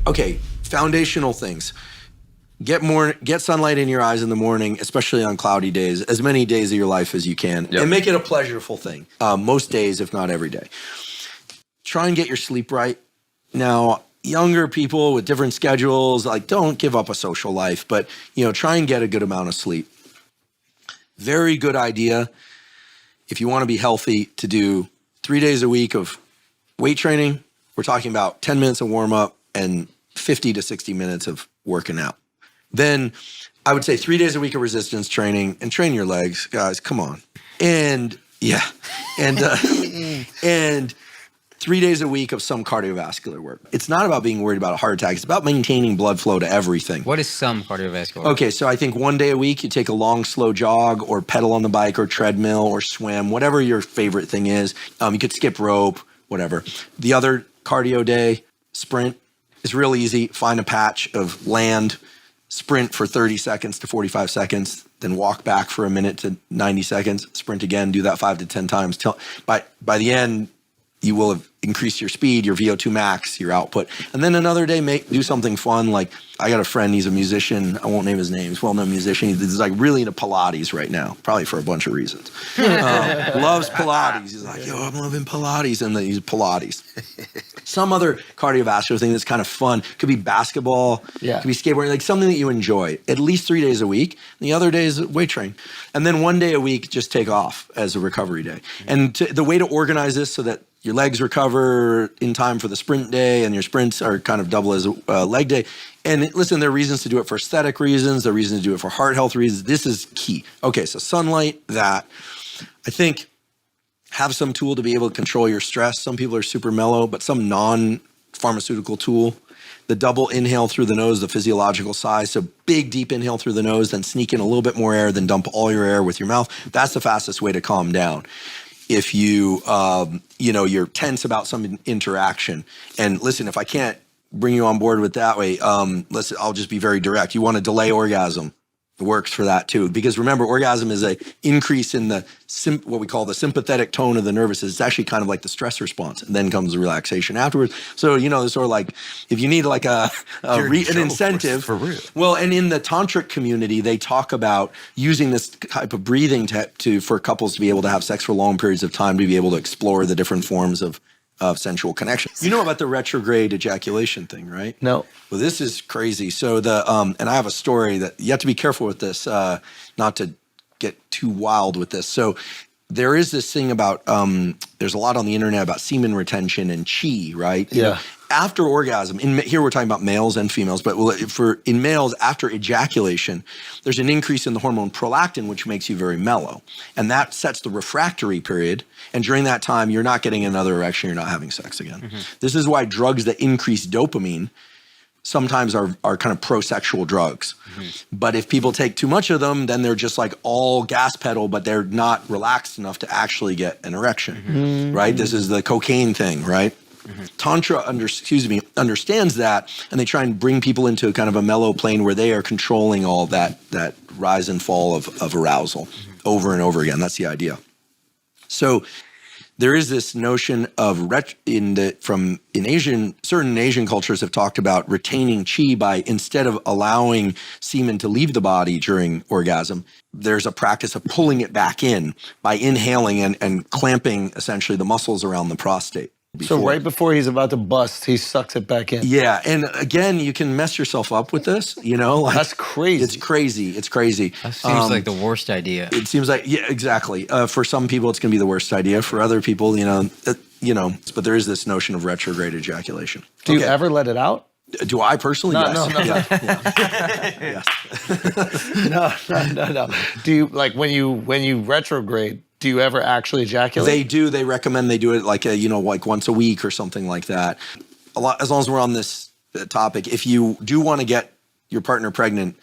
Okay, foundational things. Get sunlight in your eyes in the morning, especially on cloudy days, as many days of your life as you can, and make it a pleasurable thing. Most days, if not every day. Try and get your sleep right. Now, younger people with different schedules, like, don't give up a social life, but try and get a good amount of sleep. Very good idea, if you want to be healthy, to do 3 days a week of weight training. We're talking about 10 minutes of warm up and 50 to 60 minutes of working out. Then I would say 3 days a week of resistance training, and train your legs, guys. Come on. And 3 days a week of some cardiovascular work. It's not about being worried about a heart attack. It's about maintaining blood flow to everything. What is some cardiovascular? Okay, so I think 1 day a week you take a long, slow jog or pedal on the bike or treadmill or swim, whatever your favorite thing is. You could skip rope, whatever. The other cardio day, sprint, is real easy. Find a patch of land, sprint for 30 seconds to 45 seconds, then walk back for a minute to 90 seconds, sprint again, do that 5 to 10 times. By the end, you will have increased your speed, your VO2 max, your output. And then another day, do something fun. Like, I got a friend, he's a musician. I won't name his name. He's a well-known musician. He's like really into Pilates right now, probably for a bunch of reasons. Loves Pilates. He's like, yo, I'm loving Pilates. And then he's Pilates. Some other cardiovascular thing that's kind of fun. Could be basketball. Yeah. Could be skateboarding. Like something that you enjoy. At least 3 days a week. And the other day is weight train. And then 1 day a week, just take off as a recovery day. And the way to organize this so that your legs recover in time for the sprint day, and your sprints are kind of double as a leg day. And listen, there are reasons to do it for aesthetic reasons. There are reasons to do it for heart health reasons. This is key. Okay, so sunlight, that. I think have some tool to be able to control your stress. Some people are super mellow, but some non-pharmaceutical tool. The double inhale through the nose, the physiological size. So big, deep inhale through the nose, then sneak in a little bit more air, then dump all your air with your mouth. That's the fastest way to calm down. If you, you're tense about some interaction. And listen, if I can't bring you on board with that way, I'll just be very direct. You want to delay orgasm. It works for that too. Because remember, orgasm is a increase in the what we call the sympathetic tone of the nervous system. It's actually kind of like the stress response. And then comes the relaxation afterwards. So, it's sort of like, if you need like an incentive. For real. Well, and in the tantric community, they talk about using this type of breathing for couples to be able to have sex for long periods of time, to be able to explore the different forms of sensual connection. You know about the retrograde ejaculation thing, right? No. Well, this is crazy. So and I have a story that you have to be careful with this, not to get too wild with this. So there is this thing about, there's a lot on the internet about semen retention and chi, right? Yeah. After orgasm, here we're talking about males and females, but in males, after ejaculation, there's an increase in the hormone prolactin, which makes you very mellow. And that sets the refractory period. And during that time, you're not getting another erection, you're not having sex again. Mm-hmm. This is why drugs that increase dopamine sometimes are kind of pro-sexual drugs. Mm-hmm. But if people take too much of them, then they're just like all gas pedal, but they're not relaxed enough to actually get an erection, mm-hmm. right? This is the cocaine thing, right? Mm-hmm. Tantra understands that, and they try and bring people into a kind of a mellow plane where they are controlling all that rise and fall of arousal mm-hmm. over and over again. That's the idea. So there is this notion of certain Asian cultures have talked about retaining chi by, instead of allowing semen to leave the body during orgasm, there's a practice of pulling it back in by inhaling and clamping essentially the muscles around the prostate. So right before he's about to bust, he sucks it back in. Yeah, and again, you can mess yourself up with this, That's crazy. It's crazy. That seems like the worst idea. It seems like, yeah, exactly. For some people, it's going to be the worst idea. For other people, but there is this notion of retrograde ejaculation. Do you ever let it out? Do I personally? No, yes. No. Do you, like, when you retrograde, do you ever actually ejaculate? They do. They recommend they do it like once a week or something like that. As long as we're on this topic, if you do want to get your partner pregnant,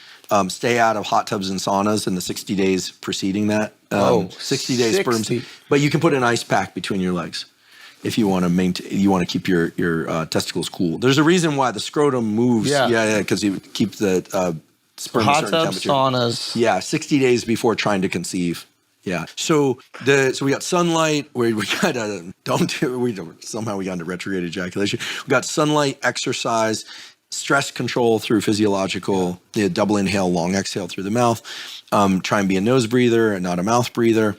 stay out of hot tubs and saunas in the 60 days preceding that. 60 days sperm. But you can put an ice pack between your legs if you want to keep your testicles cool. There's a reason why the scrotum moves. Yeah, because you keep the sperm hot at a certain tubs, temperature. saunas. Yeah, 60 days before trying to conceive. Yeah. So we got sunlight. We got somehow we got into retrograde ejaculation. We got sunlight, exercise, stress control through physiological, the double inhale, long exhale through the mouth. Try and be a nose breather and not a mouth breather.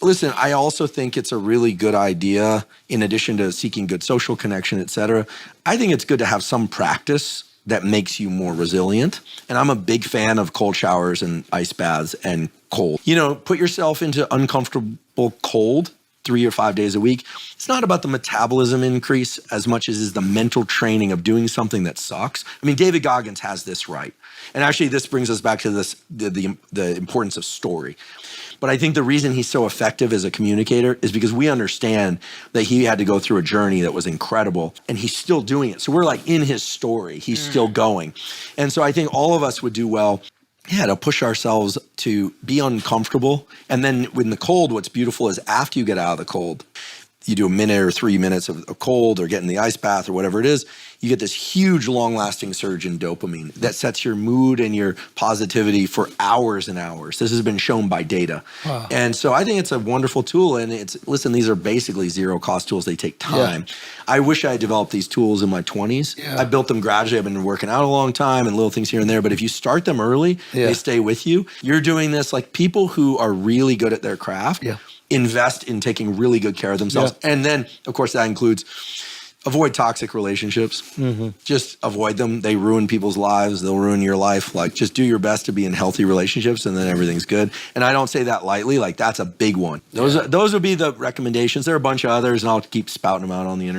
Listen, I also think it's a really good idea, in addition to seeking good social connection, et cetera. I think it's good to have some practice that makes you more resilient. And I'm a big fan of cold showers and ice baths and cold. Put yourself into uncomfortable cold 3 or 5 days a week. It's not about the metabolism increase as much as is the mental training of doing something that sucks. I mean, David Goggins has this right. And actually, this brings us back to this the importance of story. But I think the reason he's so effective as a communicator is because we understand that he had to go through a journey that was incredible, and he's still doing it. So we're like in his story. He's still going. And so I think all of us would do well, to push ourselves to be uncomfortable. And then in the cold, what's beautiful is after you get out of the cold, you do a minute or 3 minutes of cold or get in the ice bath or whatever it is, you get this huge long-lasting surge in dopamine that sets your mood and your positivity for hours and hours. This has been shown by data. Wow. And so I think it's a wonderful tool. And these are basically zero-cost tools. They take time. Yeah. I wish I had developed these tools in my 20s. Yeah. I built them gradually. I've been working out a long time and little things here and there. But if you start them early, they stay with you. You're doing this like people who are really good at their craft. Yeah. Invest in taking really good care of themselves. Yeah. And then, of course, that includes avoid toxic relationships. Mm-hmm. Just avoid them. They ruin people's lives. They'll ruin your life. Like, just do your best to be in healthy relationships, and then everything's good. And I don't say that lightly. Like, that's a big one. Those would be the recommendations. There are a bunch of others, and I'll keep spouting them out on the internet.